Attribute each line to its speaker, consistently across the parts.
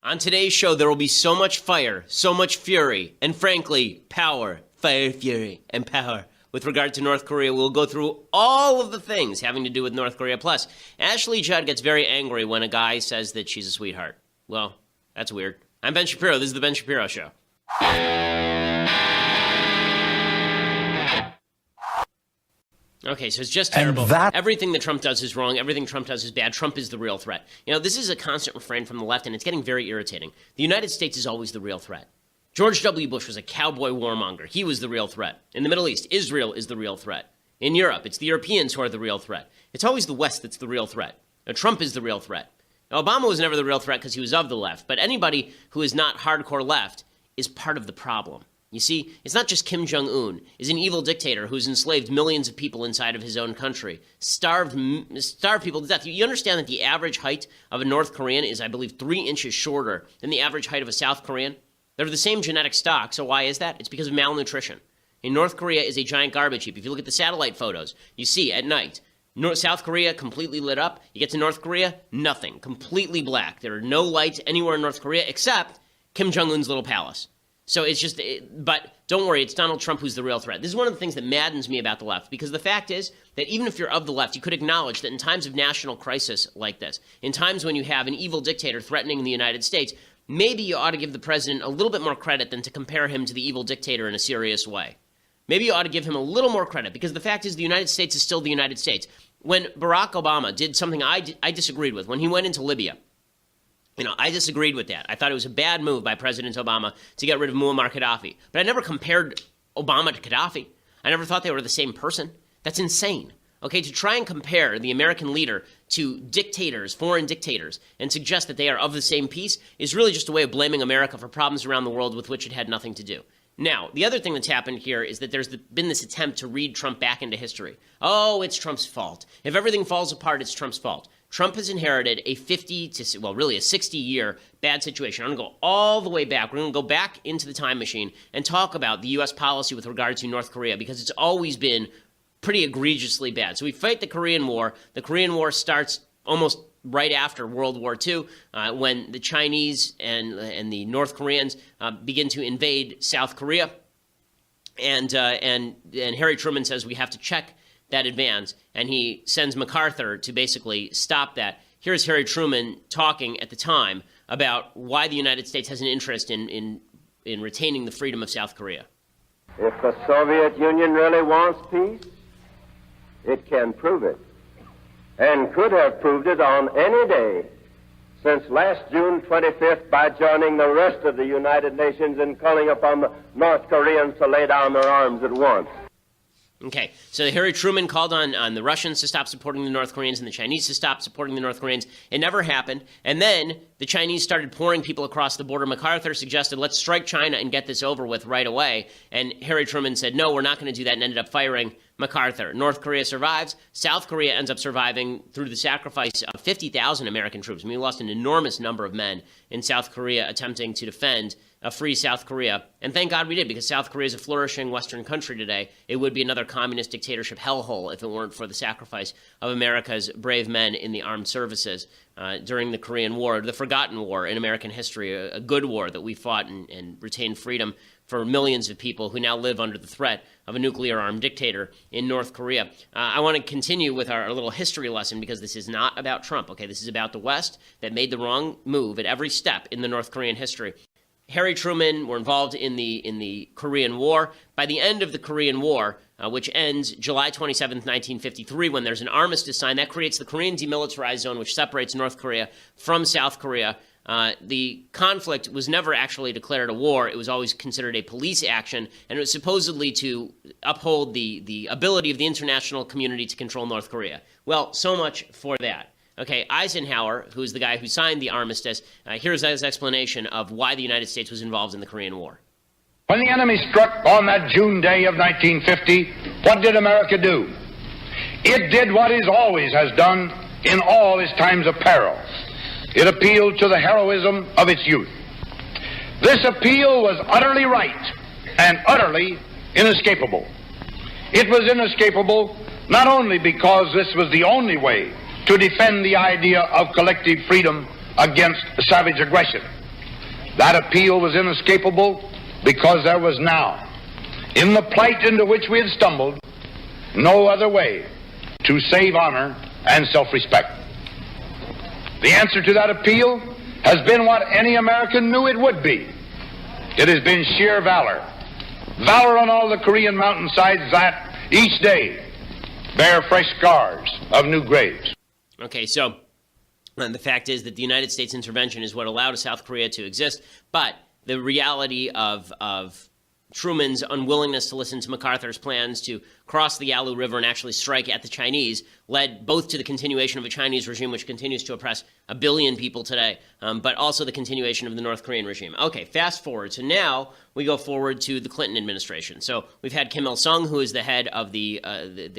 Speaker 1: On today's show, there will be so much fire, so much fury, and frankly, power. Fire, fury, and power. With regard to North Korea, we'll go through all of the things having to do with North Korea. Plus, Ashley Judd gets very angry when a guy says that she's a sweetheart. Well, that's weird. I'm Ben Shapiro. This is The Ben Shapiro Show. Okay, so it's just terrible. Everything that Trump does is wrong. Everything Trump does is bad. Trump is the real threat. You know, this is a constant refrain from the left, and it's getting very irritating. The United States is always the real threat. George W. Bush was a cowboy warmonger. He was the real threat. In the Middle East, Israel is the real threat. In Europe, it's the Europeans who are the real threat. It's always the West that's the real threat. Now, Trump is the real threat. Now, Obama was never the real threat because he was of the left, but anybody who is not hardcore left is part of the problem. You see, it's not just Kim Jong-un is an evil dictator who's enslaved millions of people inside of his own country, starved people to death. You understand that the average height of a North Korean is, I believe, 3 inches shorter than the average height of a South Korean? They're the same genetic stock, so why is that? It's because of malnutrition. And North Korea is a giant garbage heap. If you look at the satellite photos, you see at night, South Korea completely lit up. You get to North Korea, nothing, completely black. There are no lights anywhere in North Korea except Kim Jong-un's little palace. So it's just, but don't worry, it's Donald Trump who's the real threat. This is one of the things that maddens me about the left, because the fact is that even if you're of the left, you could acknowledge that in times of national crisis like this, in times when you have an evil dictator threatening the United States, maybe you ought to give the president a little bit more credit than to compare him to the evil dictator in a serious way. Maybe you ought to give him a little more credit, because the fact is the United States is still the United States. When Barack Obama did something I disagreed with, when he went into Libya, I disagreed with that. I thought it was a bad move by President Obama to get rid of Muammar Gaddafi. But I never compared Obama to Gaddafi. I never thought they were the same person. That's insane. Okay, to try and compare the American leader to dictators, foreign dictators, and suggest that they are of the same piece is really just a way of blaming America for problems around the world with which it had nothing to do. Now, the other thing that's happened here is that there's been this attempt to read Trump back into history. Oh, it's Trump's fault. If everything falls apart, it's Trump's fault. Trump has inherited a 60-year bad situation. I'm going to go all the way back. We're going to go back into the time machine and talk about the U.S. policy with regard to North Korea, because it's always been pretty egregiously bad. So we fight the Korean War. The Korean War starts almost right after World War II, when the Chinese and the North Koreans begin to invade South Korea. And Harry Truman says we have to check that advance, and he sends MacArthur to basically stop that. Here's Harry Truman talking at the time about why the United States has an interest in retaining the freedom of South Korea.
Speaker 2: If the Soviet Union really wants peace, it can prove it, and could have proved it on any day since last June 25th by joining the rest of the United Nations in calling upon the North Koreans to lay down their arms at once.
Speaker 1: Okay, so Harry Truman called on the Russians to stop supporting the North Koreans and the Chinese to stop supporting the North Koreans. It never happened. And then the Chinese started pouring people across the border. MacArthur suggested, let's strike China and get this over with right away. And Harry Truman said, no, we're not going to do that, and ended up firing MacArthur. North Korea survives. South Korea ends up surviving through the sacrifice of 50,000 American troops. I mean, we lost an enormous number of men in South Korea attempting to defend a free South Korea. And thank God we did, because South Korea is a flourishing Western country today. It would be another communist dictatorship hellhole if it weren't for the sacrifice of America's brave men in the armed services during the Korean War, the forgotten war in American history, a good war that we fought and retained freedom for millions of people who now live under the threat of a nuclear-armed dictator in North Korea. I want to continue with our little history lesson, because this is not about Trump, okay? This is about the West that made the wrong move at every step in the North Korean history. Harry Truman were involved in the Korean War. By the end of the Korean War, which ends July 27th, 1953, when there's an armistice signed, that creates the Korean Demilitarized Zone, which separates North Korea from South Korea. The conflict was never actually declared a war. It was always considered a police action, and it was supposedly to uphold the ability of the international community to control North Korea. Well, so much for that. Okay, Eisenhower, who's the guy who signed the armistice, here's his explanation of why the United States was involved in the Korean War.
Speaker 3: When the enemy struck on that June day of 1950, what did America do? It did what it always has done in all its times of peril. It appealed to the heroism of its youth. This appeal was utterly right and utterly inescapable. It was inescapable not only because this was the only way to defend the idea of collective freedom against savage aggression, That appeal was inescapable because there was now, in the plight into which we had stumbled, no other way to save honor and self-respect. The answer to that appeal has been what any American knew it would be. It has been sheer valor. Valor on all the Korean mountainsides that, each day, bear fresh scars of new graves.
Speaker 1: Okay, so the fact is that the United States intervention is what allowed South Korea to exist, but the reality of Truman's unwillingness to listen to MacArthur's plans to cross the Yalu River and actually strike at the Chinese led both to the continuation of a Chinese regime which continues to oppress 1 billion people today, but also the continuation of the North Korean regime. Okay, fast forward. So now we go forward to the Clinton administration. So we've had Kim Il-sung, who is the head of the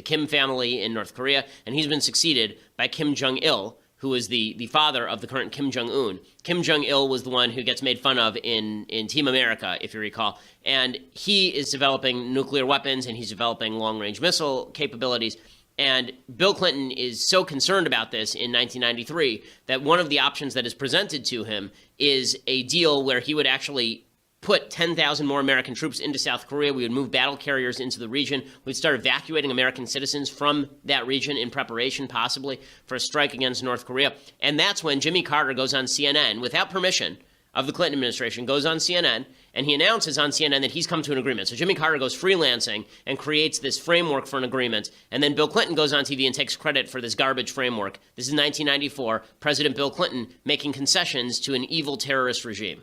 Speaker 1: Kim family in North Korea, and he's been succeeded by Kim Jong-il, who is the father of the current Kim Jong-un. Kim Jong-il was the one who gets made fun of in Team America, if you recall. And he is developing nuclear weapons, and he's developing long-range missile capabilities. And Bill Clinton is so concerned about this in 1993 that one of the options that is presented to him is a deal where he would actually put 10,000 more American troops into South Korea. We would move battle carriers into the region. We'd start evacuating American citizens from that region in preparation, possibly, for a strike against North Korea. And that's when Jimmy Carter goes on CNN, without permission of the Clinton administration, goes on CNN, and he announces on CNN that he's come to an agreement. So Jimmy Carter goes freelancing and creates this framework for an agreement. And then Bill Clinton goes on TV and takes credit for this garbage framework. This is 1994, President Bill Clinton making concessions to an evil terrorist regime.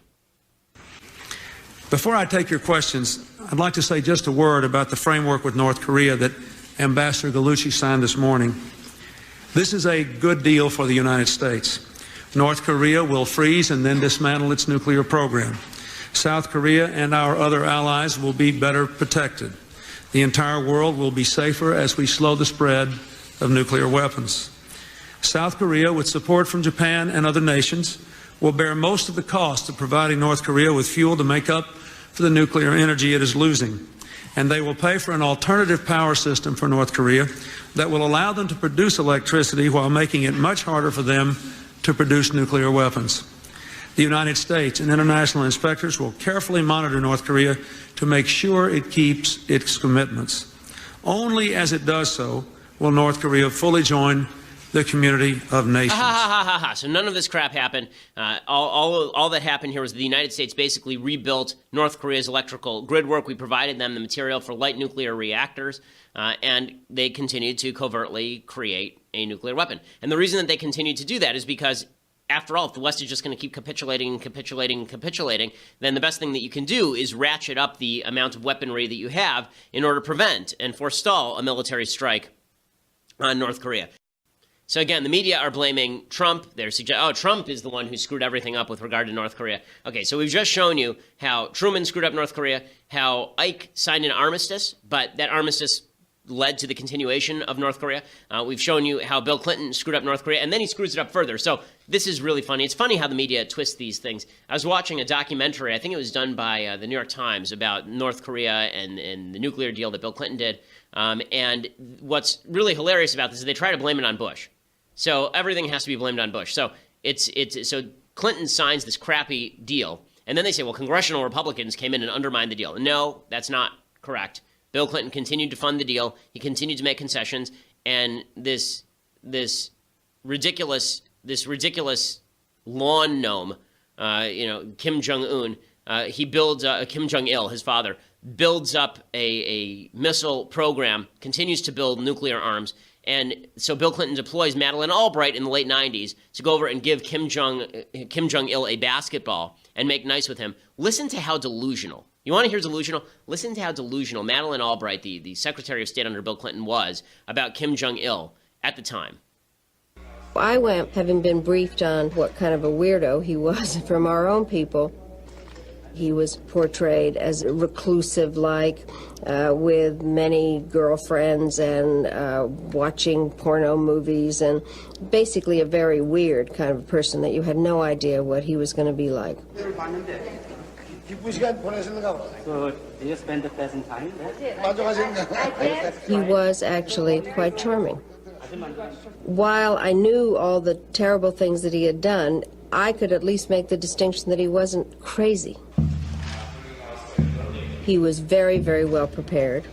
Speaker 4: Before I take your questions, I'd like to say just a word about the framework with North Korea that Ambassador Gallucci signed this morning. This is a good deal for the United States. North Korea will freeze and then dismantle its nuclear program. South Korea and our other allies will be better protected. The entire world will be safer as we slow the spread of nuclear weapons. South Korea, with support from Japan and other nations, will bear most of the cost of providing North Korea with fuel to make up for the nuclear energy it is losing. And they will pay for an alternative power system for North Korea that will allow them to produce electricity while making it much harder for them to produce nuclear weapons. The United States and international inspectors will carefully monitor North Korea to make sure it keeps its commitments. Only as it does so will North Korea fully join the community of nations.
Speaker 1: So none of this crap happened. All that happened here was the United States basically rebuilt North Korea's electrical grid work. We provided them the material for light nuclear reactors, and they continued to covertly create a nuclear weapon. And the reason that they continued to do that is because, after all, if the West is just going to keep capitulating, then the best thing that you can do is ratchet up the amount of weaponry that you have in order to prevent and forestall a military strike on North Korea. So again, the media are blaming Trump. They're suggesting, Trump is the one who screwed everything up with regard to North Korea. Okay, so we've just shown you how Truman screwed up North Korea, how Ike signed an armistice, but that armistice led to the continuation of North Korea. We've shown you how Bill Clinton screwed up North Korea, and then he screws it up further. So this is really funny. It's funny how the media twists these things. I was watching a documentary, I think it was done by the New York Times, about North Korea and the nuclear deal that Bill Clinton did. And what's really hilarious about this is they try to blame it on Bush. So everything has to be blamed on Bush. So so Clinton signs this crappy deal, and then they say, well, congressional Republicans came in and undermined the deal. No, that's not correct. Bill Clinton continued to fund the deal. He continued to make concessions, and this ridiculous lawn gnome, Kim Jong-un, he builds Kim Jong-il, his father, builds up a missile program, continues to build nuclear arms. And so Bill Clinton deploys Madeleine Albright in the late 90s to go over and give Kim Jong-il a basketball and make nice with him. Listen to how delusional. You want to hear delusional? Listen to how delusional Madeleine Albright, the Secretary of State under Bill Clinton, was about Kim Jong-il at the time.
Speaker 5: I went, having been briefed on what kind of a weirdo he was from our own people. He was portrayed as reclusive-like, with many girlfriends and watching porno movies, and basically a very weird kind of person that you had no idea what he was going to be like.
Speaker 6: So, did you spend a pleasant time there?
Speaker 5: He was actually quite charming. While I knew all the terrible things that he had done, I could at least make the distinction that he wasn't crazy. He was very, very well prepared,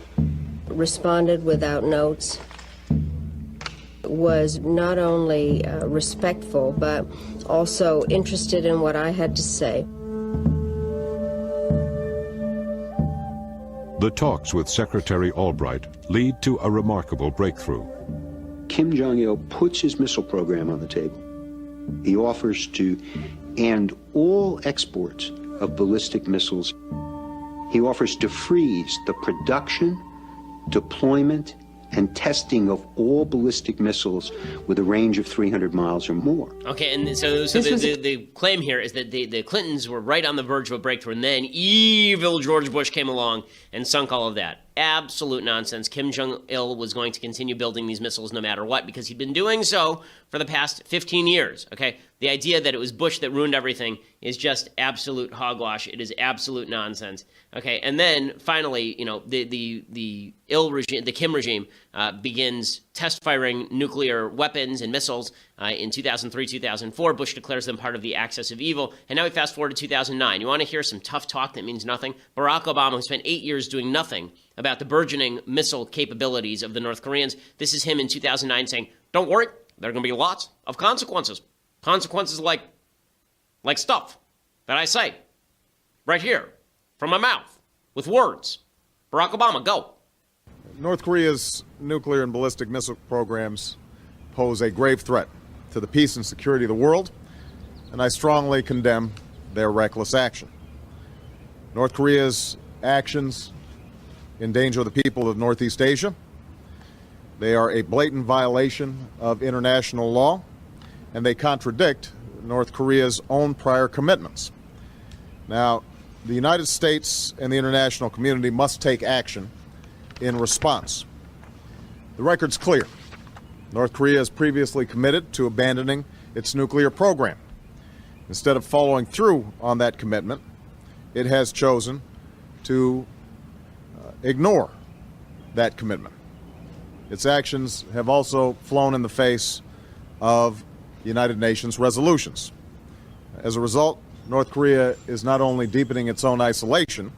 Speaker 5: responded without notes, was not only respectful, but also interested in what I had to say.
Speaker 7: The talks with Secretary Albright lead to a remarkable breakthrough.
Speaker 8: Kim Jong-il puts his missile program on the table. He offers to end all exports of ballistic missiles. He offers to freeze the production, deployment, and testing of all ballistic missiles with a range of 300 miles or more.
Speaker 1: Okay, and so the claim here is that the Clintons were right on the verge of a breakthrough, and then evil George Bush came along and sunk all of that. Absolute nonsense. Kim Jong-il was going to continue building these missiles no matter what, because he'd been doing so for the past 15 years, okay? The idea that it was Bush that ruined everything is just absolute hogwash. It is absolute nonsense, okay? And then, finally, you know, the Kim regime begins test-firing nuclear weapons and missiles in 2003, 2004. Bush declares them part of the axis of evil, and now we fast-forward to 2009. You want to hear some tough talk that means nothing? Barack Obama, who spent 8 years doing nothing about the burgeoning missile capabilities of the North Koreans. This is him in 2009 saying, don't worry, there are going to be lots of consequences. Consequences like stuff that I say right here from my mouth with words. Barack Obama, go.
Speaker 9: North Korea's nuclear and ballistic missile programs pose a grave threat to the peace and security of the world, and I strongly condemn their reckless action. North Korea's actions endanger the people of Northeast Asia. They are a blatant violation of international law, and they contradict North Korea's own prior commitments. Now, the United States and the international community must take action in response. The record's clear. North Korea has previously committed to abandoning its nuclear program. Instead of following through on that commitment, it has chosen to ignore that commitment. Its actions have also flown in the face of United Nations resolutions. As a result, North Korea is not only deepening its own isolation,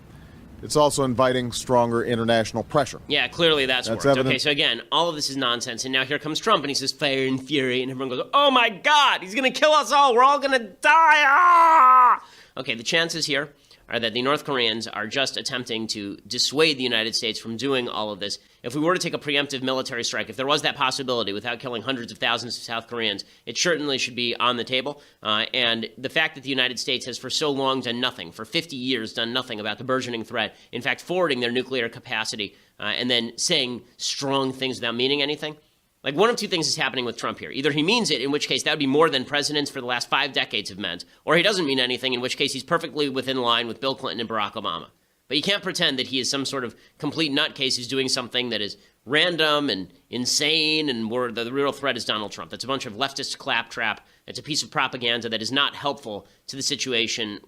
Speaker 9: it's also inviting stronger international pressure.
Speaker 1: Yeah, clearly that's worked.
Speaker 9: evident.
Speaker 1: Okay, so again, all of this is nonsense, and now here comes Trump, and he says fire and fury, and everyone goes, oh my God, he's going to kill us all, we're all going to die, ah! Okay, the chances here are that the North Koreans are just attempting to dissuade the United States from doing all of this. If we were to take a preemptive military strike, if there was that possibility without killing hundreds of thousands of South Koreans, it certainly should be on the table. And the fact that the United States has for so long done nothing, for 50 years done nothing about the burgeoning threat, in fact forwarding their nuclear capacity, and then saying strong things without meaning anything, like one of two things is happening with Trump here. Either he means it, in which case that would be more than presidents for the last 5 decades have meant, or he doesn't mean anything, in which case he's perfectly within line with Bill Clinton and Barack Obama. But you can't pretend that he is some sort of complete nutcase who's doing something that is random and insane, and where the real threat is Donald Trump. That's a bunch of leftist claptrap. It's a piece of propaganda that is not helpful to the situation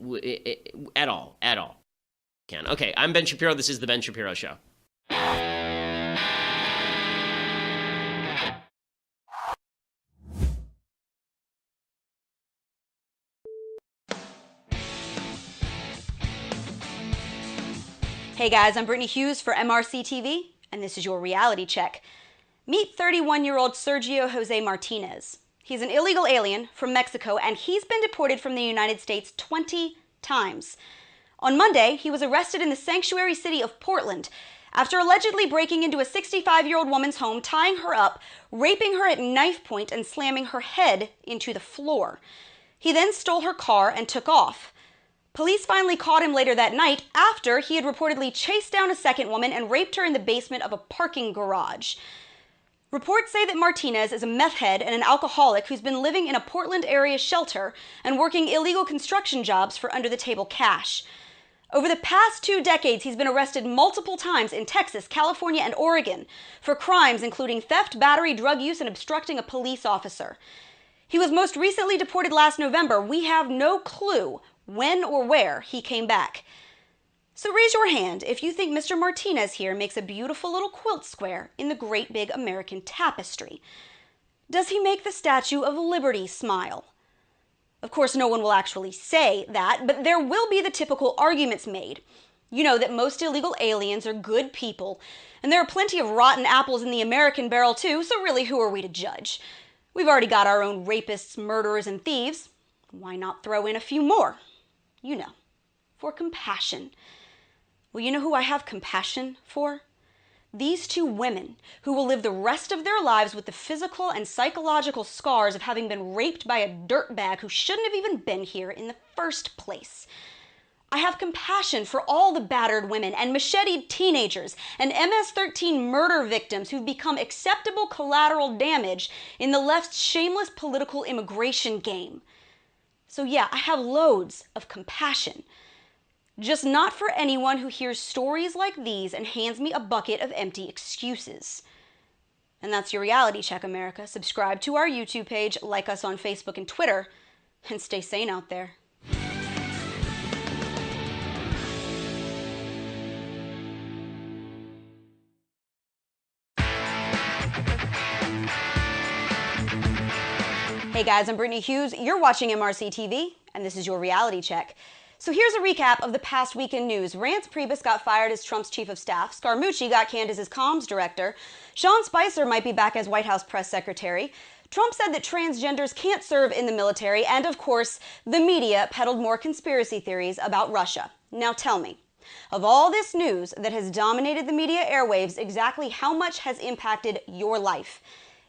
Speaker 1: at all. Okay, I'm Ben Shapiro. This is The Ben Shapiro Show.
Speaker 10: Hey guys, I'm Brittany Hughes for MRCTV, and this is your reality check. Meet 31-year-old Sergio Jose Martinez. He's an illegal alien from Mexico, and he's been deported from the United States 20 times. On Monday, he was arrested in the sanctuary city of Portland after allegedly breaking into a 65-year-old woman's home, tying her up, raping her at knife point, and slamming her head into the floor. He then stole her car and took off. Police finally caught him later that night after he had reportedly chased down a second woman and raped her in the basement of a parking garage. Reports say that Martinez is a meth head and an alcoholic who's been living in a Portland area shelter and working illegal construction jobs for under-the-table cash. Over the past 2 decades, he's been arrested multiple times in Texas, California, and Oregon for crimes including theft, battery, drug use, and obstructing a police officer. He was most recently deported last November. We have no clue when or where he came back. So raise your hand if you think Mr. Martinez here makes a beautiful little quilt square in the great big American tapestry. Does he make the Statue of Liberty smile? Of course, no one will actually say that, but there will be the typical arguments made. You know that most illegal aliens are good people, and there are plenty of rotten apples in the American barrel too, so really who are we to judge? We've already got our own rapists, murderers, and thieves. Why not throw in a few more? You know, for compassion. Well, you know who I have compassion for? These two women who will live the rest of their lives with the physical and psychological scars of having been raped by a dirtbag who shouldn't have even been here in the first place. I have compassion for all the battered women and macheted teenagers and MS-13 murder victims who've become acceptable collateral damage in the left's shameless political immigration game. So yeah, I have loads of compassion. Just not for anyone who hears stories like these and hands me a bucket of empty excuses. And that's your reality check, America. Subscribe to our YouTube page, like us on Facebook and Twitter, and stay sane out there. Hey guys, I'm Brittany Hughes. You're watching MRCTV, and this is your reality check. So here's a recap of the past week in news. Reince Priebus got fired as Trump's chief of staff. Scaramucci got canned as his comms director. Sean Spicer might be back as White House press secretary. Trump said that transgenders can't serve in the military. And of course, the media peddled more conspiracy theories about Russia. Now tell me, of all this news that has dominated the media airwaves, exactly how much has impacted your life?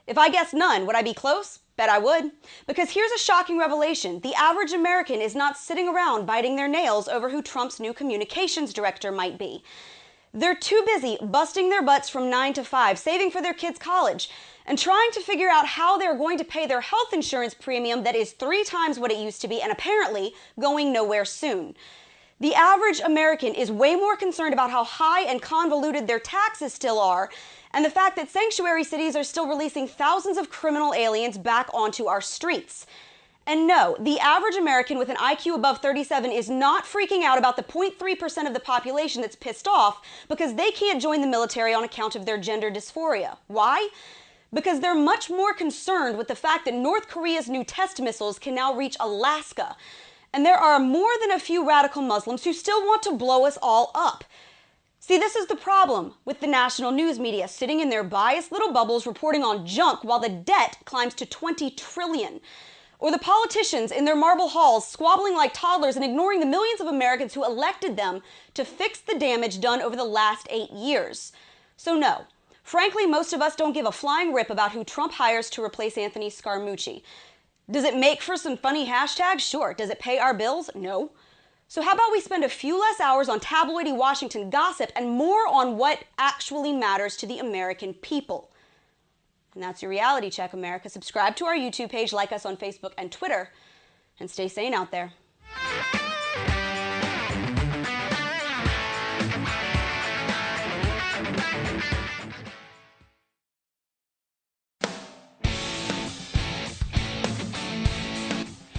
Speaker 10: If I guessed none, would I be close? Bet I would. Because here's a shocking revelation. The average American is not sitting around biting their nails over who Trump's new communications director might be. They're too busy busting their butts from 9 to 5, saving for their kids' college, and trying to figure out how they're going to pay their health insurance premium that is 3 times what it used to be and apparently going nowhere soon. The average American is way more concerned about how high and convoluted their taxes still are, and the fact that sanctuary cities are still releasing thousands of criminal aliens back onto our streets. And no, the average American with an IQ above 37 is not freaking out about the 0.3% of the population that's pissed off because they can't join the military on account of their gender dysphoria. Why? Because they're much more concerned with the fact that North Korea's new test missiles can now reach Alaska. And there are more than a few radical Muslims who still want to blow us all up. See, this is the problem with the national news media sitting in their biased little bubbles reporting on junk while the debt climbs to $20 trillion. Or the politicians in their marble halls squabbling like toddlers and ignoring the millions of Americans who elected them to fix the damage done over the last 8 years. So no, frankly, most of us don't give a flying rip about who Trump hires to replace Anthony Scaramucci. Does it make for some funny hashtags? Sure. Does it pay our bills? No. So how about we spend a few less hours on tabloidy Washington gossip and more on what actually matters to the American people? And that's your reality check, America. Subscribe to our YouTube page, like us on Facebook and Twitter, and stay sane out there.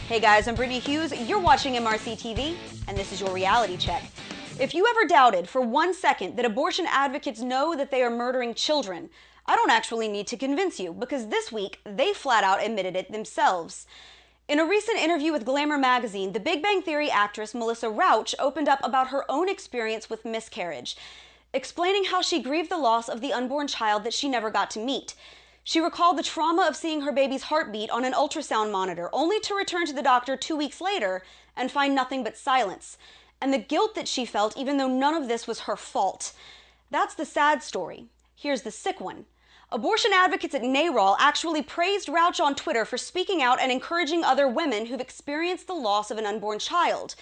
Speaker 10: Hey guys, I'm Brittany Hughes. You're watching MRCTV, and this is your reality check. If you ever doubted for 1 second that abortion advocates know that they are murdering children, I don't actually need to convince you, because this week they flat out admitted it themselves. In a recent interview with Glamour magazine, the Big Bang Theory actress Melissa Rauch opened up about her own experience with miscarriage, explaining how she grieved the loss of the unborn child that she never got to meet. She recalled the trauma of seeing her baby's heartbeat on an ultrasound monitor, only to return to the doctor 2 weeks later and find nothing but silence, and the guilt that she felt even though none of this was her fault. That's the sad story. Here's the sick one. Abortion advocates at NARAL actually praised Rauch on Twitter for speaking out and encouraging other women who've experienced the loss of an unborn child.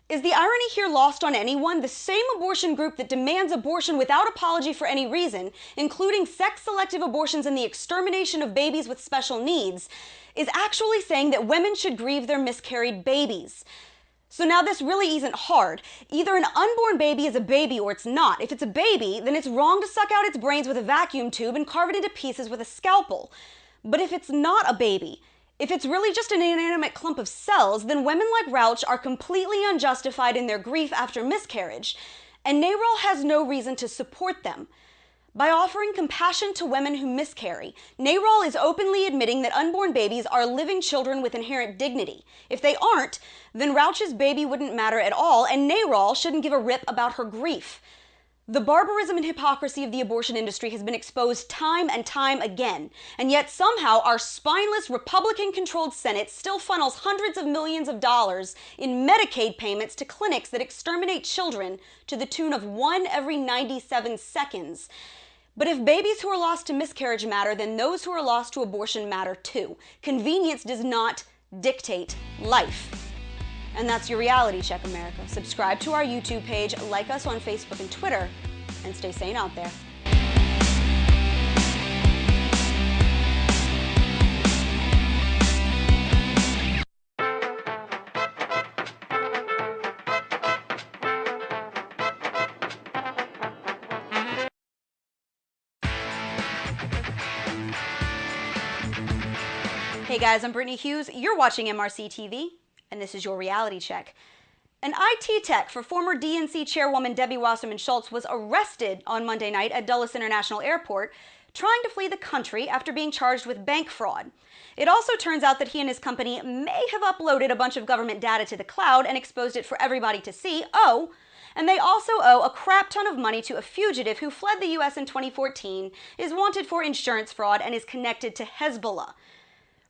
Speaker 10: Is the irony here lost on anyone? The same abortion group that demands abortion without apology for any reason, including sex-selective abortions and the extermination of babies with special needs, is actually saying that women should grieve their miscarried babies. So now this really isn't hard. Either an unborn baby is a baby or it's not. If it's a baby, then it's wrong to suck out its brains with a vacuum tube and carve it into pieces with a scalpel. But if it's not a baby, if it's really just an inanimate clump of cells, then women like Rauch are completely unjustified in their grief after miscarriage, and NARAL has no reason to support them. By offering compassion to women who miscarry, NARAL is openly admitting that unborn babies are living children with inherent dignity. If they aren't, then Rauch's baby wouldn't matter at all, and NARAL shouldn't give a rip about her grief. The barbarism and hypocrisy of the abortion industry has been exposed time and time again, and yet somehow our spineless Republican-controlled Senate still funnels hundreds of millions of dollars in Medicaid payments to clinics that exterminate children to the tune of 1 every 97 seconds. But if babies who are lost to miscarriage matter, then those who are lost to abortion matter too. Convenience does not dictate life. And that's your Reality Check, America. Subscribe to our YouTube page, like us on Facebook and Twitter, and stay sane out there. Hey guys, I'm Brittany Hughes. You're watching MRCTV, and this is your Reality Check. An IT tech for former DNC chairwoman Debbie Wasserman Schultz was arrested on Monday night at Dulles International Airport, trying to flee the country after being charged with bank fraud. It also turns out that he and his company may have uploaded a bunch of government data to the cloud and exposed it for everybody to see. Oh, and they also owe a crap ton of money to a fugitive who fled the U.S. in 2014, is wanted for insurance fraud, and is connected to Hezbollah.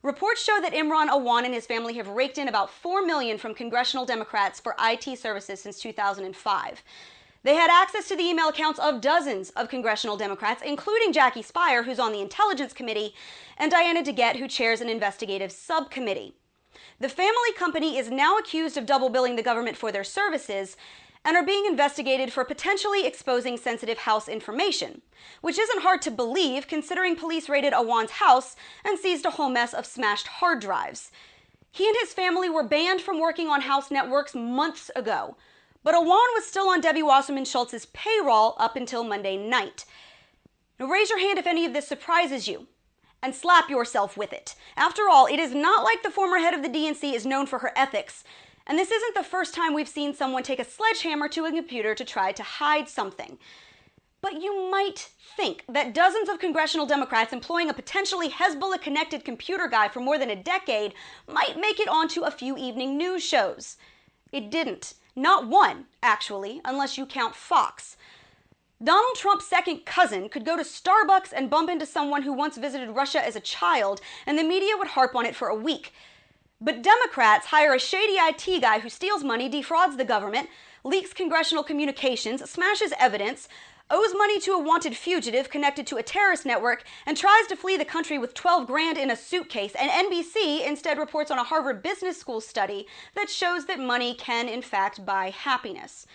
Speaker 10: Reports show that Imran Awan and his family have raked in about $4 million from congressional Democrats for IT services since 2005. They had access to the email accounts of dozens of congressional Democrats, including Jackie Speier, who's on the Intelligence Committee, and Diana DeGette, who chairs an investigative subcommittee. The family company is now accused of double billing the government for their services and are being investigated for potentially exposing sensitive House information, which isn't hard to believe considering police raided Awan's house and seized a whole mess of smashed hard drives. He and his family were banned from working on House networks months ago, but Awan was still on Debbie Wasserman Schultz's payroll up until Monday night. Now raise your hand if any of this surprises you, and slap yourself with it. After all, it is not like the former head of the DNC is known for her ethics, and this isn't the first time we've seen someone take a sledgehammer to a computer to try to hide something. But you might think that dozens of congressional Democrats employing a potentially Hezbollah-connected computer guy for more than a decade might make it onto a few evening news shows. It didn't. Not one, actually, unless you count Fox. Donald Trump's second cousin could go to Starbucks and bump into someone who once visited Russia as a child, and the media would harp on it for a week. But Democrats hire a shady IT guy who steals money, defrauds the government, leaks congressional communications, smashes evidence, owes money to a wanted fugitive connected to a terrorist network, and tries to flee the country with 12 grand in a suitcase. And NBC instead reports on a Harvard Business School study that shows that money can, in fact, buy happiness.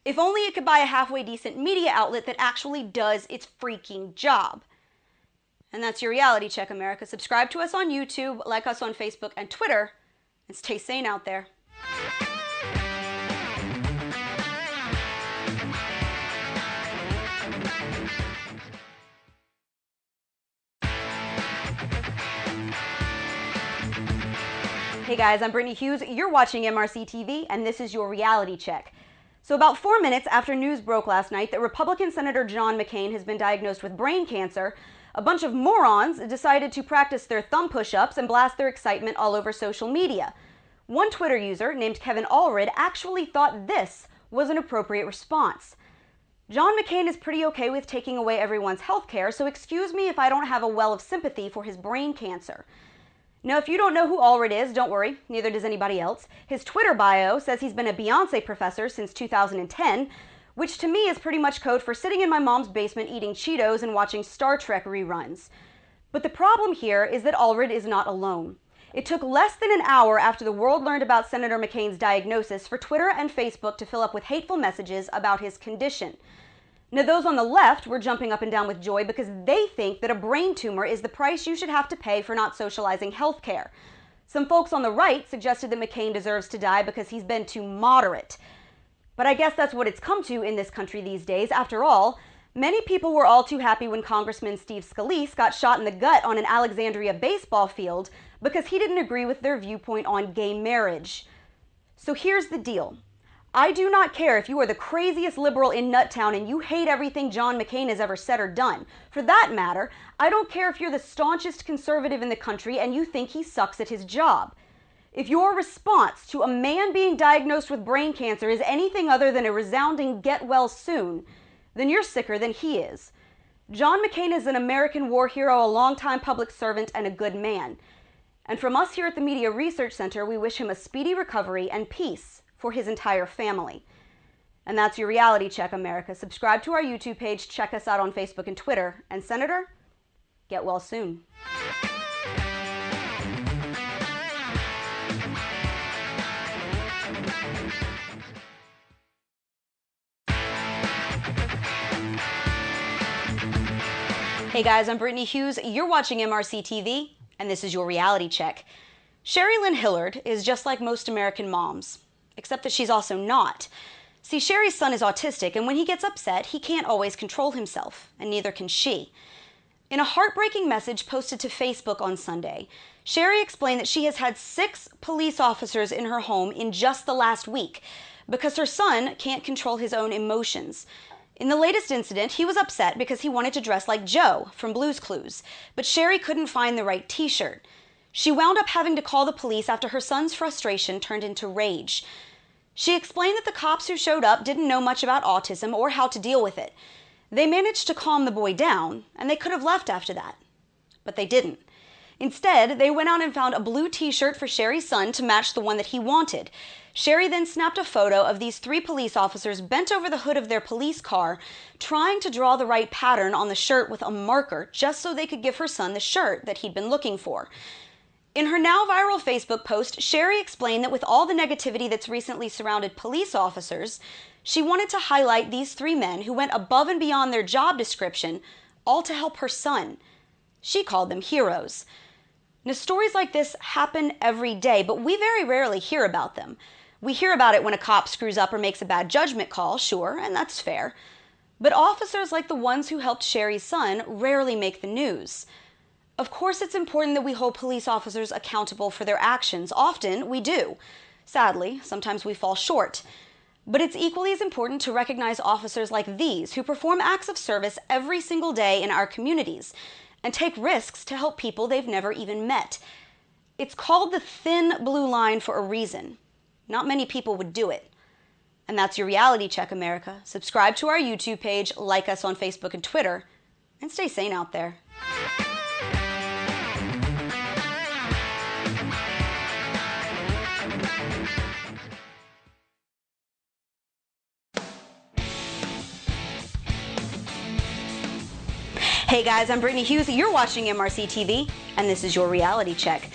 Speaker 10: If only it could buy a halfway decent media outlet that actually does its freaking job. And that's your Reality Check, America. Subscribe to us on YouTube, like us on Facebook and Twitter, and stay sane out there. Hey guys, I'm Brittany Hughes. You're watching MRCTV, and this is your Reality Check. So about 4 minutes after news broke last night that Republican Senator John McCain has been diagnosed with brain cancer, a bunch of morons decided to practice their thumb push-ups and blast their excitement all over social media. One Twitter user named Kevin Allred actually thought this was an appropriate response. John McCain is pretty okay with taking away everyone's health care, so excuse me if I don't have a well of sympathy for his brain cancer. Now, if you don't know who Allred is, don't worry, neither does anybody else. His Twitter bio says he's been a Beyonce professor since 2010, which to me is pretty much code for sitting in my mom's basement eating Cheetos and watching Star Trek reruns. But the problem here is that Allred is not alone. It took less than an hour after the world learned about Senator McCain's diagnosis for Twitter and Facebook to fill up with hateful messages about his condition. Now, those on the left were jumping up and down with joy because they think that a brain tumor is the price you should have to pay for not socializing health care. Some folks on the right suggested that McCain deserves to die because he's been too moderate. But I guess that's what it's come to in this country these days. After all, many people were all too happy when Congressman Steve Scalise got shot in the gut on an Alexandria baseball field because he didn't agree with their viewpoint on gay marriage. So here's the deal. I do not care if you are the craziest liberal in Nuttown and you hate everything John McCain has ever said or done. For that matter, I don't care if you're the staunchest conservative in the country and you think he sucks at his job. If your response to a man being diagnosed with brain cancer is anything other than a resounding get well soon, then you're sicker than he is. John McCain is an American war hero, a longtime public servant, and a good man. And from us here at the Media Research Center, we wish him a speedy recovery and peace for his entire family. And that's your Reality Check, America. Subscribe to our YouTube page, check us out on Facebook and Twitter. And Senator, get well soon. Hey guys, I'm Brittany Hughes. You're watching MRCTV, and this is your Reality Check. Sherry Lynn Hillard is just like most American moms, except that she's also not. See, Sherry's son is autistic, and when he gets upset, he can't always control himself, and neither can she. In a heartbreaking message posted to Facebook on Sunday, Sherry explained that she has had 6 police officers in her home in just the last week because her son can't control his own emotions. In the latest incident, he was upset because he wanted to dress like Joe from Blue's Clues, but Sherry couldn't find the right t-shirt. She wound up having to call the police after her son's frustration turned into rage. She explained that the cops who showed up didn't know much about autism or how to deal with it. They managed to calm the boy down, and they could have left after that. But they didn't. Instead, they went out and found a blue t-shirt for Sherry's son to match the one that he wanted. Sherry then snapped a photo of these 3 police officers bent over the hood of their police car, trying to draw the right pattern on the shirt with a marker just so they could give her son the shirt that he'd been looking for. In her now viral Facebook post, Sherry explained that with all the negativity that's recently surrounded police officers, she wanted to highlight these 3 men who went above and beyond their job description, all to help her son. She called them heroes. Now, stories like this happen every day, but we very rarely hear about them. We hear about it when a cop screws up or makes a bad judgment call, sure, and that's fair. But officers like the ones who helped Sherry's son rarely make the news. Of course, it's important that we hold police officers accountable for their actions. Often, we do. Sadly, sometimes we fall short. But it's equally as important to recognize officers like these who perform acts of service every single day in our communities and take risks to help people they've never even met. It's called the thin blue line for a reason. Not many people would do it. And that's your Reality Check, America. Subscribe to our YouTube page, like us on Facebook and Twitter, and stay sane out there. Hey guys, I'm Brittany Hughes. You're watching MRCTV, and this is your Reality Check.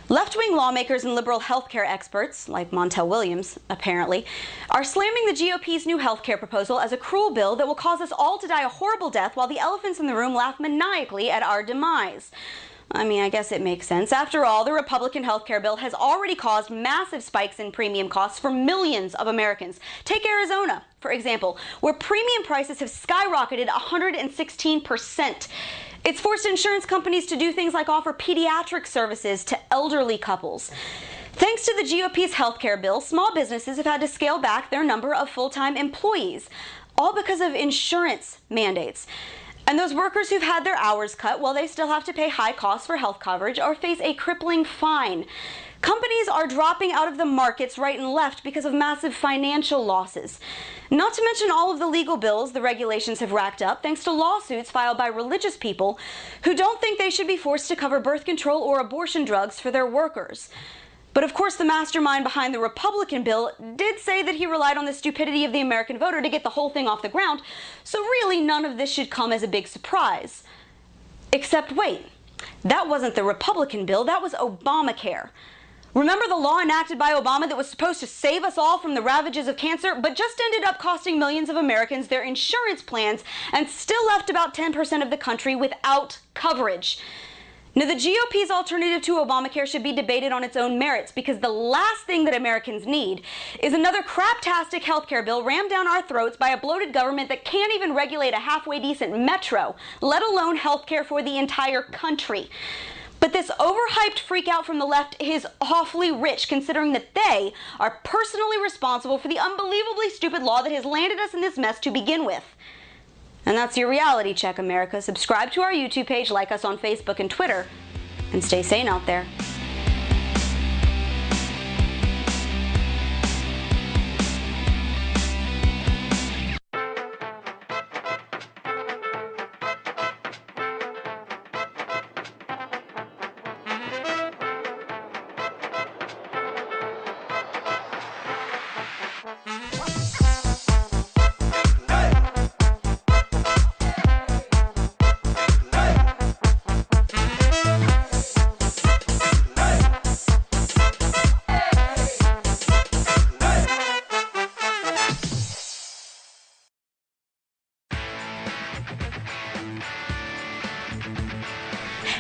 Speaker 10: Left-wing lawmakers and liberal healthcare experts, like Montel Williams, apparently, are slamming the GOP's new healthcare proposal as a cruel bill that will cause us all to die a horrible death while the elephants in the room laugh maniacally at our demise. I mean, I guess it makes sense. After all, the Republican healthcare bill has already caused massive spikes in premium costs for millions of Americans. Take Arizona, for example, where premium prices have skyrocketed 116%. It's forced insurance companies to do things like offer pediatric services to elderly couples. Thanks to the GOP's healthcare bill, small businesses have had to scale back their number of full-time employees, all because of insurance mandates. And those workers who've had their hours cut, well, they still have to pay high costs for health coverage or face a crippling fine. Companies are dropping out of the markets right and left because of massive financial losses. Not to mention all of the legal bills the regulations have racked up thanks to lawsuits filed by religious people who don't think they should be forced to cover birth control or abortion drugs for their workers. But of course, the mastermind behind the Republican bill did say that he relied on the stupidity of the American voter to get the whole thing off the ground, so really none of this should come as a big surprise. Except wait, that wasn't the Republican bill, that was Obamacare. Remember the law enacted by Obama that was supposed to save us all from the ravages of cancer, but just ended up costing millions of Americans their insurance plans and still left about 10% of the country without coverage. Now, the GOP's alternative to Obamacare should be debated on its own merits because the last thing that Americans need is another craptastic healthcare bill rammed down our throats by a bloated government that can't even regulate a halfway decent metro, let alone healthcare for the entire country. But this overhyped freakout from the left is awfully rich, considering that they are personally responsible for the unbelievably stupid law that has landed us in this mess to begin with. And that's your reality check, America. Subscribe to our YouTube page, like us on Facebook and Twitter, and stay sane out there.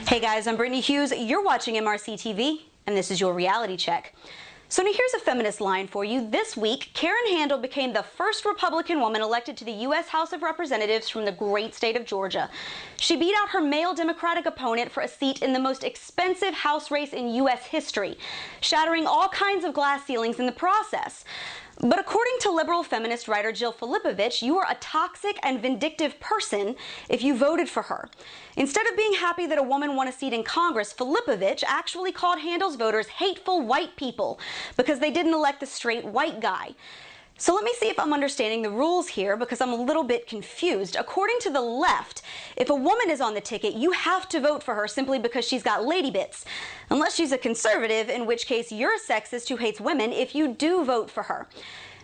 Speaker 10: Hey guys, I'm Brittany Hughes. You're watching MRCTV, and this is your reality check. So now here's a feminist line for you. This week, Karen Handel became the first Republican woman elected to the U.S. House of Representatives from the great state of Georgia. She beat out her male Democratic opponent for a seat in the most expensive House race in U.S. history, shattering all kinds of glass ceilings in the process. But according to liberal feminist writer Jill Filipovich, you are a toxic and vindictive person if you voted for her. Instead of being happy that a woman won a seat in Congress, Filipovich actually called Handel's voters hateful white people because they didn't elect the straight white guy. So let me see if I'm understanding the rules here, because I'm a little bit confused. According to the left, if a woman is on the ticket, you have to vote for her simply because she's got lady bits. Unless she's a conservative, in which case you're a sexist who hates women if you do vote for her.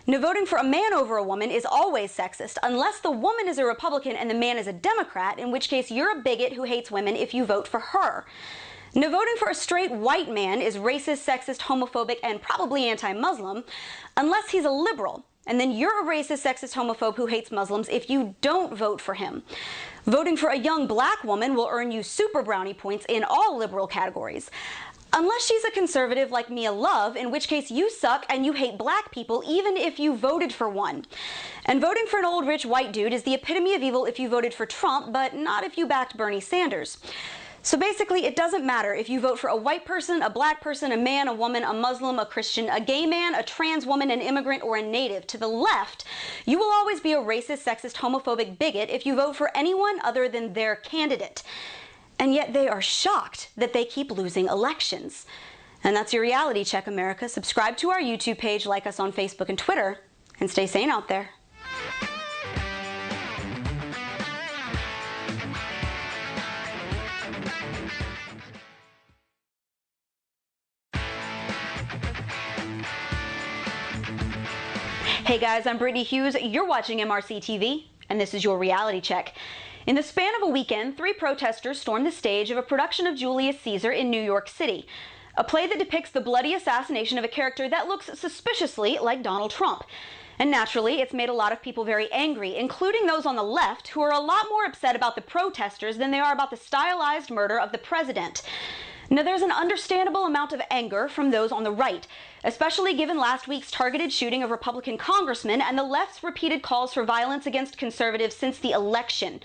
Speaker 10: Now, voting for a man over a woman is always sexist, unless the woman is a Republican and the man is a Democrat, in which case you're a bigot who hates women if you vote for her. Now, voting for a straight white man is racist, sexist, homophobic, and probably anti-Muslim, unless he's a liberal. And then you're a racist, sexist, homophobe who hates Muslims if you don't vote for him. Voting for a young black woman will earn you super brownie points in all liberal categories. Unless she's a conservative like Mia Love, in which case you suck and you hate black people even if you voted for one. And voting for an old rich white dude is the epitome of evil if you voted for Trump, but not if you backed Bernie Sanders. So basically, it doesn't matter if you vote for a white person, a black person, a man, a woman, a Muslim, a Christian, a gay man, a trans woman, an immigrant, or a native. To the left, you will always be a racist, sexist, homophobic bigot if you vote for anyone other than their candidate. And yet they are shocked that they keep losing elections. And that's your reality check, America. Subscribe to our YouTube page, like us on Facebook and Twitter, and stay sane out there. Hey guys, I'm Brittany Hughes. You're watching MRCTV, and this is your reality check. In the span of a weekend, 3 protesters stormed the stage of a production of Julius Caesar in New York City, a play that depicts the bloody assassination of a character that looks suspiciously like Donald Trump. And naturally, it's made a lot of people very angry, including those on the left, who are a lot more upset about the protesters than they are about the stylized murder of the president. Now, there's an understandable amount of anger from those on the right, especially given last week's targeted shooting of Republican congressmen and the left's repeated calls for violence against conservatives since the election.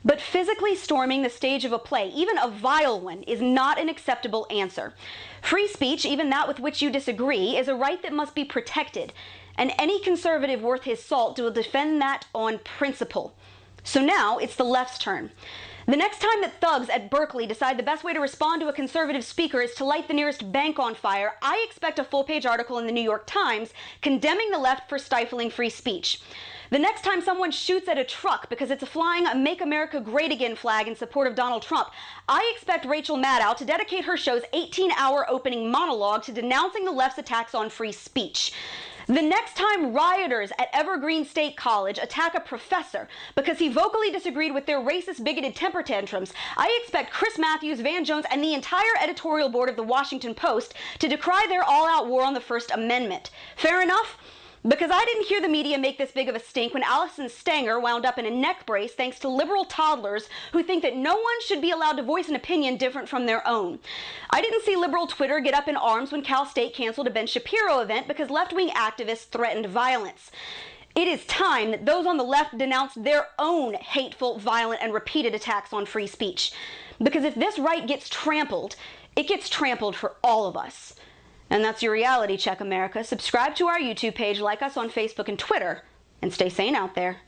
Speaker 10: But physically storming the stage of a play, even a vile one, is not an acceptable answer. Free speech, even that with which you disagree, is a right that must be protected, and any conservative worth his salt will defend that on principle. So now it's the left's turn. The next time that thugs at Berkeley decide the best way to respond to a conservative speaker is to light the nearest bank on fire, I expect a full-page article in the New York Times condemning the left for stifling free speech. The next time someone shoots at a truck because it's flying a Make America Great Again flag in support of Donald Trump, I expect Rachel Maddow to dedicate her show's 18-hour opening monologue to denouncing the left's attacks on free speech. The next time rioters at Evergreen State College attack a professor because he vocally disagreed with their racist, bigoted temper tantrums, I expect Chris Matthews, Van Jones, and the entire editorial board of the Washington Post to decry their all-out war on the First Amendment. Fair enough? Because I didn't hear the media make this big of a stink when Allison Stanger wound up in a neck brace thanks to liberal toddlers who think that no one should be allowed to voice an opinion different from their own. I didn't see liberal Twitter get up in arms when Cal State canceled a Ben Shapiro event because left-wing activists threatened violence. It is time that those on the left denounce their own hateful, violent, and repeated attacks on free speech. Because if this right gets trampled, it gets trampled for all of us. And that's your reality check, America. Subscribe to our YouTube page, like us on Facebook and Twitter, and stay sane out there.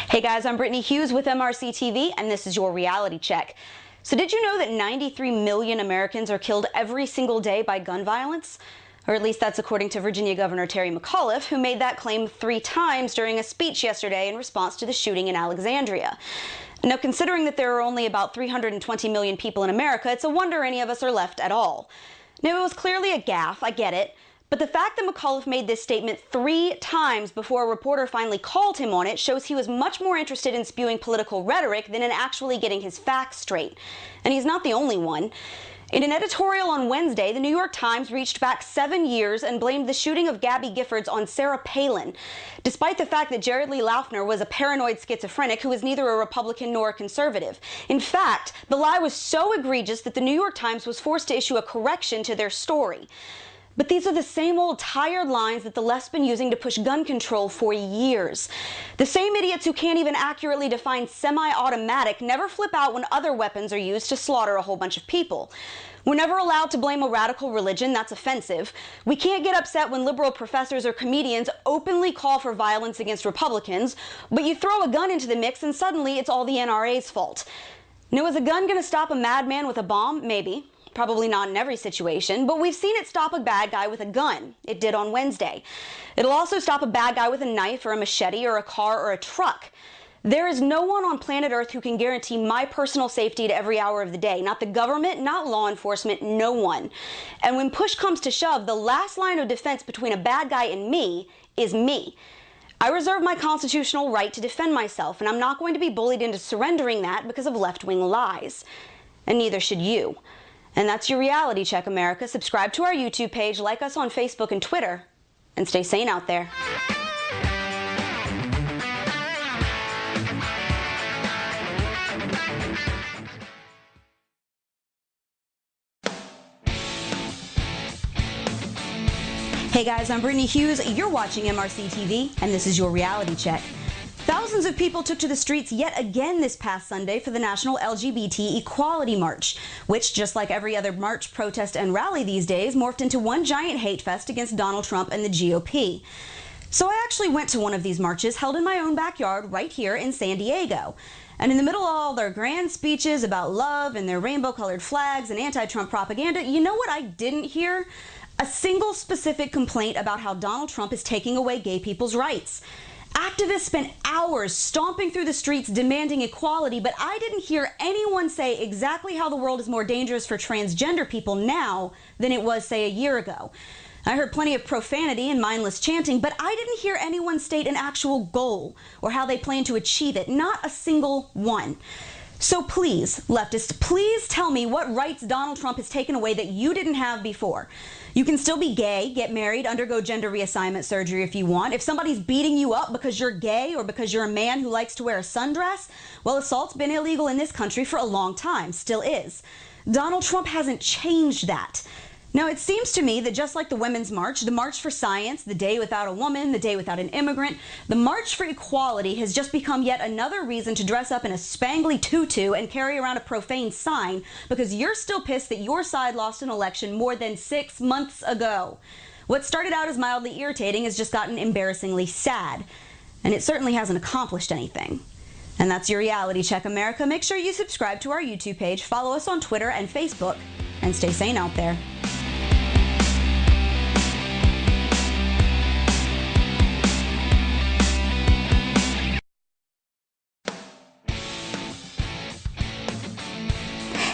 Speaker 10: Hey guys, I'm Brittany Hughes with MRCTV, and this is your reality check. So did you know that 93 million Americans are killed every single day by gun violence? Or at least that's according to Virginia Governor Terry McAuliffe, who made that claim 3 times during a speech yesterday in response to the shooting in Alexandria. Now, considering that there are only about 320 million people in America, it's a wonder any of us are left at all. Now, it was clearly a gaffe, I get it. But the fact that McAuliffe made this statement 3 times before a reporter finally called him on it shows he was much more interested in spewing political rhetoric than in actually getting his facts straight. And he's not the only one. In an editorial on Wednesday, the New York Times reached back 7 years and blamed the shooting of Gabby Giffords on Sarah Palin, despite the fact that Jared Lee Loughner was a paranoid schizophrenic who was neither a Republican nor a conservative. In fact, the lie was so egregious that the New York Times was forced to issue a correction to their story. But these are the same old tired lines that the left's been using to push gun control for years. The same idiots who can't even accurately define semi-automatic never flip out when other weapons are used to slaughter a whole bunch of people. We're never allowed to blame a radical religion, that's offensive. We can't get upset when liberal professors or comedians openly call for violence against Republicans, but you throw a gun into the mix and suddenly it's all the NRA's fault. Now, is a gun going to stop a madman with a bomb? Maybe. Probably not in every situation, but we've seen it stop a bad guy with a gun. It did on Wednesday. It'll also stop a bad guy with a knife or a machete or a car or a truck. There is no one on planet Earth who can guarantee my personal safety at every hour of the day. Not the government, not law enforcement, no one. And when push comes to shove, the last line of defense between a bad guy and me is me. I reserve my constitutional right to defend myself, and I'm not going to be bullied into surrendering that because of left-wing lies. And neither should you. And that's your reality check, America. Subscribe to our YouTube page, like us on Facebook and Twitter, and stay sane out there. Hey guys, I'm Brittany Hughes. You're watching MRCTV, and this is your reality check. Thousands of people took to the streets yet again this past Sunday for the National LGBT Equality March, which, just like every other march, protest, and rally these days, morphed into one giant hate fest against Donald Trump and the GOP. So I actually went to one of these marches held in my own backyard right here in San Diego. And in the middle of all their grand speeches about love and their rainbow-colored flags and anti-Trump propaganda, you know what I didn't hear? A single specific complaint about how Donald Trump is taking away gay people's rights. Activists spent hours stomping through the streets demanding equality, but I didn't hear anyone say exactly how the world is more dangerous for transgender people now than it was, say, a year ago. I heard plenty of profanity and mindless chanting, but I didn't hear anyone state an actual goal or how they plan to achieve it. Not a single one. So please, leftists, please tell me what rights Donald Trump has taken away that you didn't have before. You can still be gay, get married, undergo gender reassignment surgery if you want. If somebody's beating you up because you're gay or because you're a man who likes to wear a sundress, well, assault's been illegal in this country for a long time, still is. Donald Trump hasn't changed that. Now, it seems to me that just like the Women's March, the March for Science, the Day Without a Woman, the Day Without an Immigrant, the March for Equality has just become yet another reason to dress up in a spangly tutu and carry around a profane sign because you're still pissed that your side lost an election more than 6 months ago. What started out as mildly irritating has just gotten embarrassingly sad, and it certainly hasn't accomplished anything. And that's your reality check, America. Make sure you subscribe to our YouTube page, follow us on Twitter and Facebook, and stay sane out there.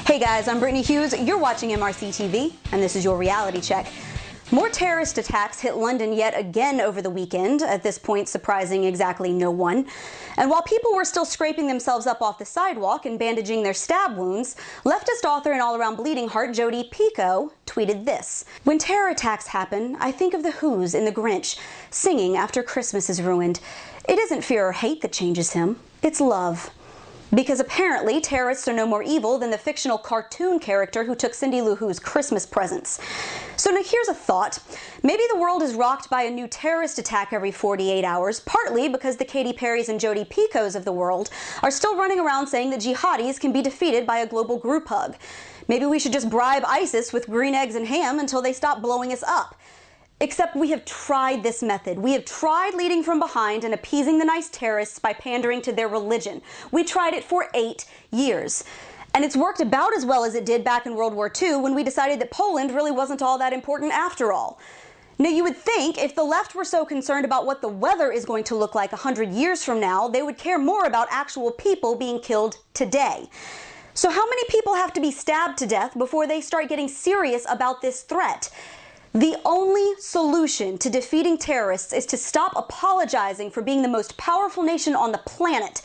Speaker 10: Hey guys, I'm Brittany Hughes. You're watching MRCTV, and this is your reality check. More terrorist attacks hit London yet again over the weekend, at this point surprising exactly no one. And while people were still scraping themselves up off the sidewalk and bandaging their stab wounds, leftist author and all-around bleeding heart Jodi Picoult tweeted this: "When terror attacks happen, I think of the Who's in The Grinch, singing after Christmas is ruined. It isn't fear or hate that changes him, it's love." Because apparently terrorists are no more evil than the fictional cartoon character who took Cindy Lou Who's Christmas presents. So now here's a thought. Maybe the world is rocked by a new terrorist attack every 48 hours, partly because the Katy Perrys and Jodi Picos of the world are still running around saying that jihadis can be defeated by a global group hug. Maybe we should just bribe ISIS with green eggs and ham until they stop blowing us up. Except we have tried this method. We have tried leading from behind and appeasing the nice terrorists by pandering to their religion. We tried it for 8 years. And it's worked about as well as it did back in World War II when we decided that Poland really wasn't all that important after all. Now, you would think if the left were so concerned about what the weather is going to look like 100 years from now, they would care more about actual people being killed today. So how many people have to be stabbed to death before they start getting serious about this threat? The only solution to defeating terrorists is to stop apologizing for being the most powerful nation on the planet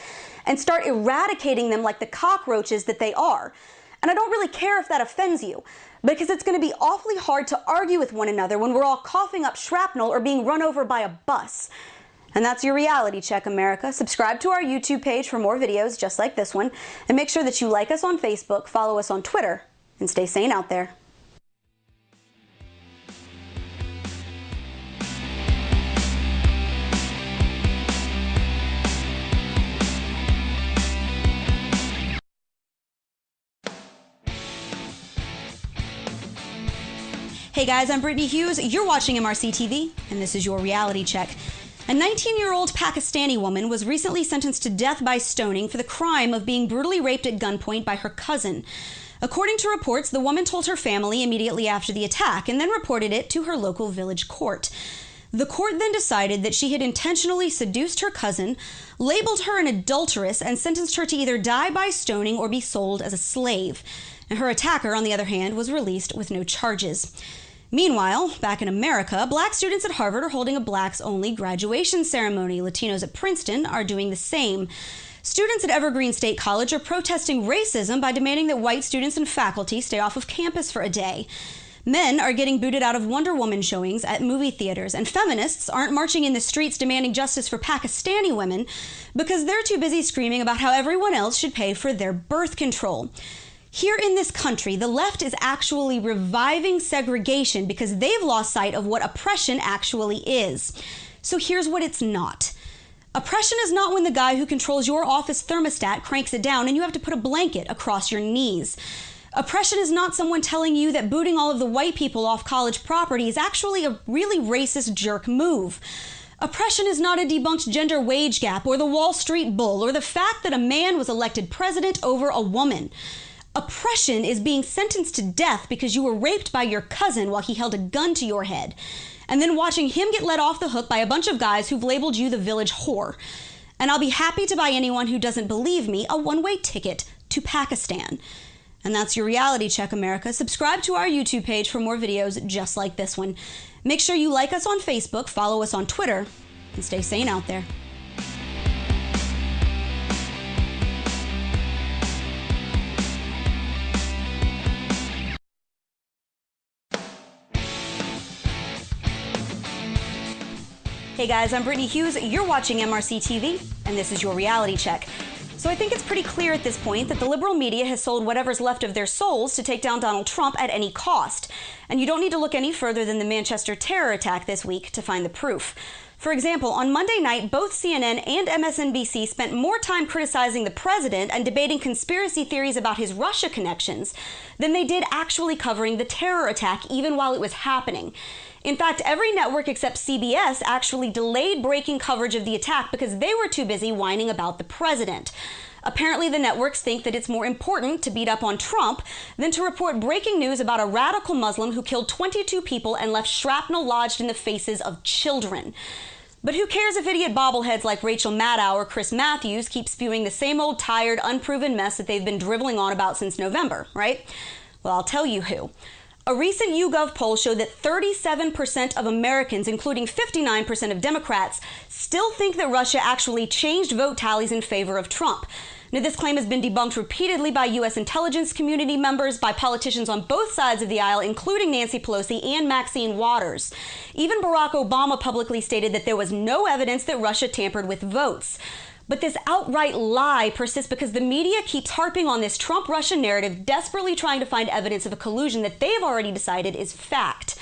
Speaker 10: and start eradicating them like the cockroaches that they are. And I don't really care if that offends you, because it's going to be awfully hard to argue with one another when we're all coughing up shrapnel or being run over by a bus. And that's your reality check, America. Subscribe to our YouTube page for more videos just like this one, and make sure that you like us on Facebook, follow us on Twitter, and stay sane out there. Hey guys, I'm Brittany Hughes. You're watching MRCTV, and this is your reality check. A 19-year-old Pakistani woman was recently sentenced to death by stoning for the crime of being brutally raped at gunpoint by her cousin. According to reports, the woman told her family immediately after the attack and then reported it to her local village court. The court then decided that she had intentionally seduced her cousin, labeled her an adulteress, and sentenced her to either die by stoning or be sold as a slave. And her attacker, on the other hand, was released with no charges. Meanwhile, back in America, black students at Harvard are holding a blacks-only graduation ceremony. Latinos at Princeton are doing the same. Students at Evergreen State College are protesting racism by demanding that white students and faculty stay off of campus for a day. Men are getting booted out of Wonder Woman showings at movie theaters, and feminists aren't marching in the streets demanding justice for Pakistani women because they're too busy screaming about how everyone else should pay for their birth control. Here in this country, the left is actually reviving segregation because they've lost sight of what oppression actually is. So here's what it's not. Oppression is not when the guy who controls your office thermostat cranks it down and you have to put a blanket across your knees. Oppression is not someone telling you that booting all of the white people off college property is actually a really racist jerk move. Oppression is not a debunked gender wage gap or the Wall Street bull or the fact that a man was elected president over a woman. Oppression is being sentenced to death because you were raped by your cousin while he held a gun to your head, and then watching him get let off the hook by a bunch of guys who've labeled you the village whore. And I'll be happy to buy anyone who doesn't believe me a one-way ticket to Pakistan. And that's your reality check, America. Subscribe to our YouTube page for more videos just like this one. Make sure you like us on Facebook, follow us on Twitter, and stay sane out there. Hey guys, I'm Brittany Hughes. You're watching MRCTV, and this is your reality check. So I think it's pretty clear at this point that the liberal media has sold whatever's left of their souls to take down Donald Trump at any cost. And you don't need to look any further than the Manchester terror attack this week to find the proof. For example, on Monday night, both CNN and MSNBC spent more time criticizing the president and debating conspiracy theories about his Russia connections than they did actually covering the terror attack, even while it was happening. In fact, every network except CBS actually delayed breaking coverage of the attack because they were too busy whining about the president. Apparently, the networks think that it's more important to beat up on Trump than to report breaking news about a radical Muslim who killed 22 people and left shrapnel lodged in the faces of children. But who cares if idiot bobbleheads like Rachel Maddow or Chris Matthews keep spewing the same old tired, unproven mess that they've been driveling on about since November, right? Well, I'll tell you who. A recent YouGov poll showed that 37% of Americans, including 59% of Democrats, still think that Russia actually changed vote tallies in favor of Trump. Now, this claim has been debunked repeatedly by U.S. intelligence community members, by politicians on both sides of the aisle, including Nancy Pelosi and Maxine Waters. Even Barack Obama publicly stated that there was no evidence that Russia tampered with votes. But this outright lie persists because the media keeps harping on this Trump-Russia narrative, desperately trying to find evidence of a collusion that they've already decided is fact.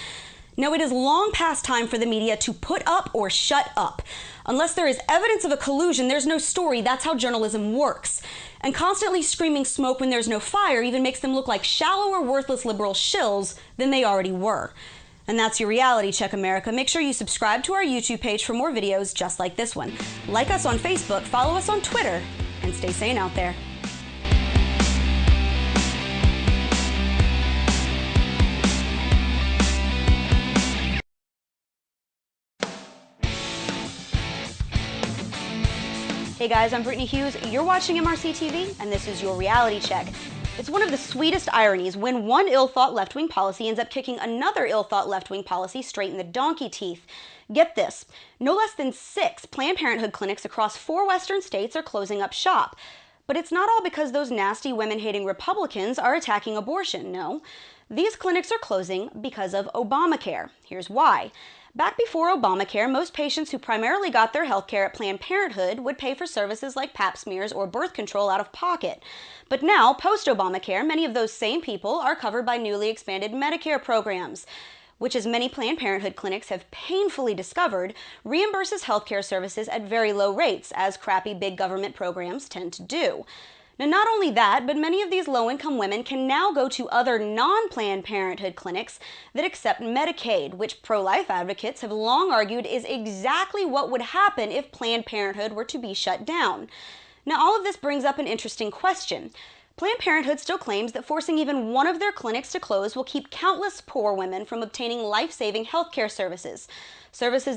Speaker 10: Now, it is long past time for the media to put up or shut up. Unless there is evidence of a collusion, there's no story. That's how journalism works. And constantly screaming smoke when there's no fire even makes them look like shallower, worthless liberal shills than they already were. And that's your Reality Check, America. Make sure you subscribe to our YouTube page for more videos just like this one. Like us on Facebook, follow us on Twitter, and stay sane out there. Hey guys, I'm Brittany Hughes. You're watching MRCTV, and this is your Reality Check. It's one of the sweetest ironies when one ill-thought left-wing policy ends up kicking another ill-thought left-wing policy straight in the donkey teeth. Get this, no less than 6 Planned Parenthood clinics across 4 western states are closing up shop. But it's not all because those nasty women-hating Republicans are attacking abortion, no. These clinics are closing because of Obamacare. Here's why. Back before Obamacare, most patients who primarily got their health care at Planned Parenthood would pay for services like pap smears or birth control out of pocket. But now, post-Obamacare, many of those same people are covered by newly expanded Medicare programs, which, as many Planned Parenthood clinics have painfully discovered, reimburses healthcare services at very low rates, as crappy big government programs tend to do. Now, not only that, but many of these low-income women can now go to other non-Planned Parenthood clinics that accept Medicaid, which pro-life advocates have long argued is exactly what would happen if Planned Parenthood were to be shut down. Now, all of this brings up an interesting question. Planned Parenthood still claims that forcing even one of their clinics to close will keep countless poor women from obtaining life-saving healthcare services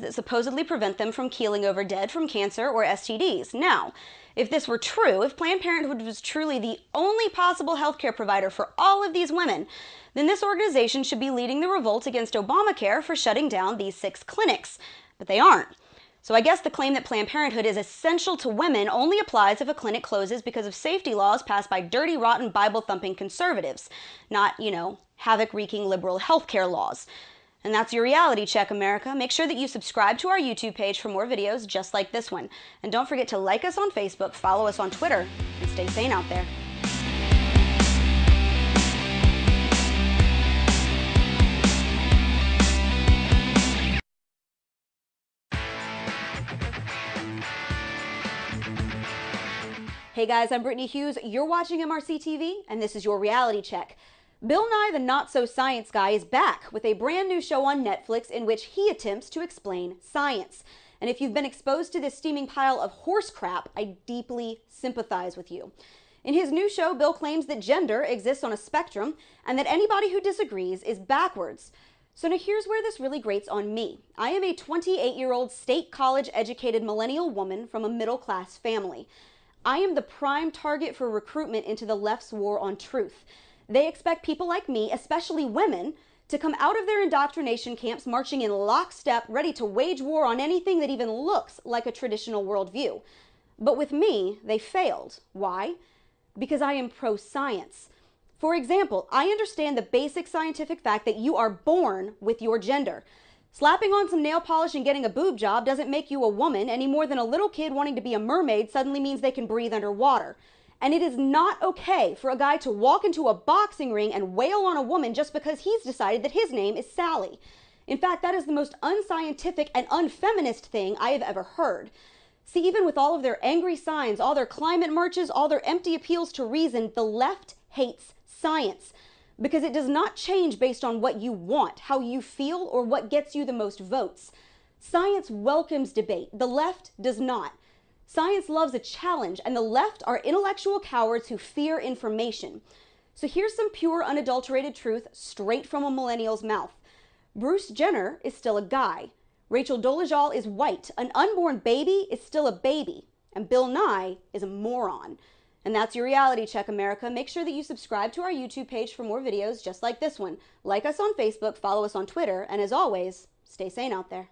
Speaker 10: that supposedly prevent them from keeling over dead from cancer or STDs. Now, if this were true, if Planned Parenthood was truly the only possible healthcare provider for all of these women, then this organization should be leading the revolt against Obamacare for shutting down these 6 clinics. But they aren't. So I guess the claim that Planned Parenthood is essential to women only applies if a clinic closes because of safety laws passed by dirty, rotten, Bible-thumping conservatives, not, havoc-wreaking liberal healthcare laws. And that's your Reality Check, America. Make sure that you subscribe to our YouTube page for more videos just like this one. And don't forget to like us on Facebook, follow us on Twitter, and stay sane out there. Hey guys, I'm Brittany Hughes. You're watching MRCTV, and this is your Reality Check. Bill Nye the Not-So-Science Guy is back with a brand new show on Netflix in which he attempts to explain science. And if you've been exposed to this steaming pile of horse crap, I deeply sympathize with you. In his new show, Bill claims that gender exists on a spectrum and that anybody who disagrees is backwards. So now here's where this really grates on me. I am a 28-year-old state college-educated millennial woman from a middle-class family. I am the prime target for recruitment into the left's war on truth. They expect people like me, especially women, to come out of their indoctrination camps marching in lockstep, ready to wage war on anything that even looks like a traditional worldview. But with me, they failed. Why? Because I am pro-science. For example, I understand the basic scientific fact that you are born with your gender. Slapping on some nail polish and getting a boob job doesn't make you a woman any more than a little kid wanting to be a mermaid suddenly means they can breathe underwater. And it is not okay for a guy to walk into a boxing ring and wail on a woman just because he's decided that his name is Sally. In fact, that is the most unscientific and unfeminist thing I have ever heard. See, even with all of their angry signs, all their climate marches, all their empty appeals to reason, the left hates science because it does not change based on what you want, how you feel, or what gets you the most votes. Science welcomes debate. The left does not. Science loves a challenge, and the left are intellectual cowards who fear information. So here's some pure, unadulterated truth straight from a millennial's mouth. Bruce Jenner is still a guy. Rachel Dolezal is white. An unborn baby is still a baby. And Bill Nye is a moron. And that's your Reality Check, America. Make sure that you subscribe to our YouTube page for more videos just like this one. Like us on Facebook, follow us on Twitter, and as always, stay sane out there.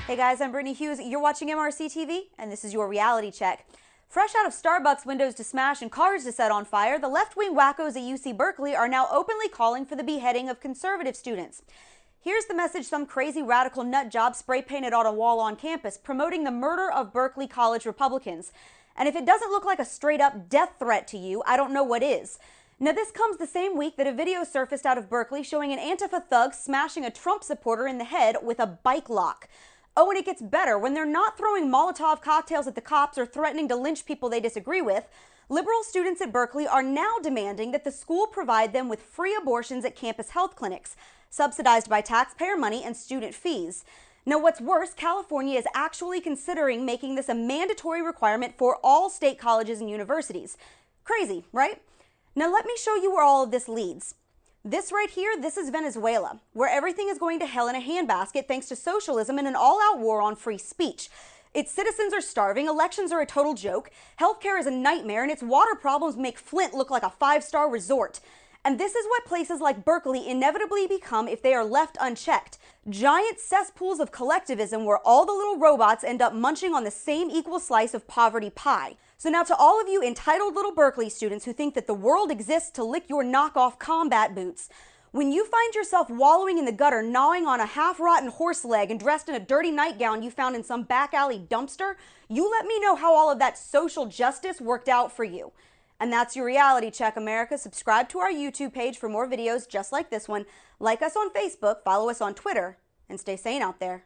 Speaker 10: Hey guys, I'm Brittany Hughes. You're watching MRCTV, and this is your Reality Check. Fresh out of Starbucks windows to smash and cars to set on fire, the left-wing wackos at UC Berkeley are now openly calling for the beheading of conservative students. Here's the message some crazy radical nut job spray painted on a wall on campus, promoting the murder of Berkeley College Republicans. And if it doesn't look like a straight-up death threat to you, I don't know what is. Now, this comes the same week that a video surfaced out of Berkeley showing an Antifa thug smashing a Trump supporter in the head with a bike lock. Oh, and it gets better. When they're not throwing Molotov cocktails at the cops or threatening to lynch people they disagree with, liberal students at Berkeley are now demanding that the school provide them with free abortions at campus health clinics, subsidized by taxpayer money and student fees. Now, what's worse, California is actually considering making this a mandatory requirement for all state colleges and universities. Crazy, right? Now, let me show you where all of this leads. This right here, this is Venezuela, where everything is going to hell in a handbasket thanks to socialism and an all-out war on free speech. Its citizens are starving, elections are a total joke, healthcare is a nightmare, and its water problems make Flint look like a five-star resort. And this is what places like Berkeley inevitably become if they are left unchecked. Giant cesspools of collectivism where all the little robots end up munching on the same equal slice of poverty pie. So now to all of you entitled little Berkeley students who think that the world exists to lick your knockoff combat boots, when you find yourself wallowing in the gutter, gnawing on a half-rotten horse leg and dressed in a dirty nightgown you found in some back alley dumpster, you let me know how all of that social justice worked out for you. And that's your Reality Check, America. Subscribe to our YouTube page for more videos just like this one. Like us on Facebook, follow us on Twitter, and stay sane out there.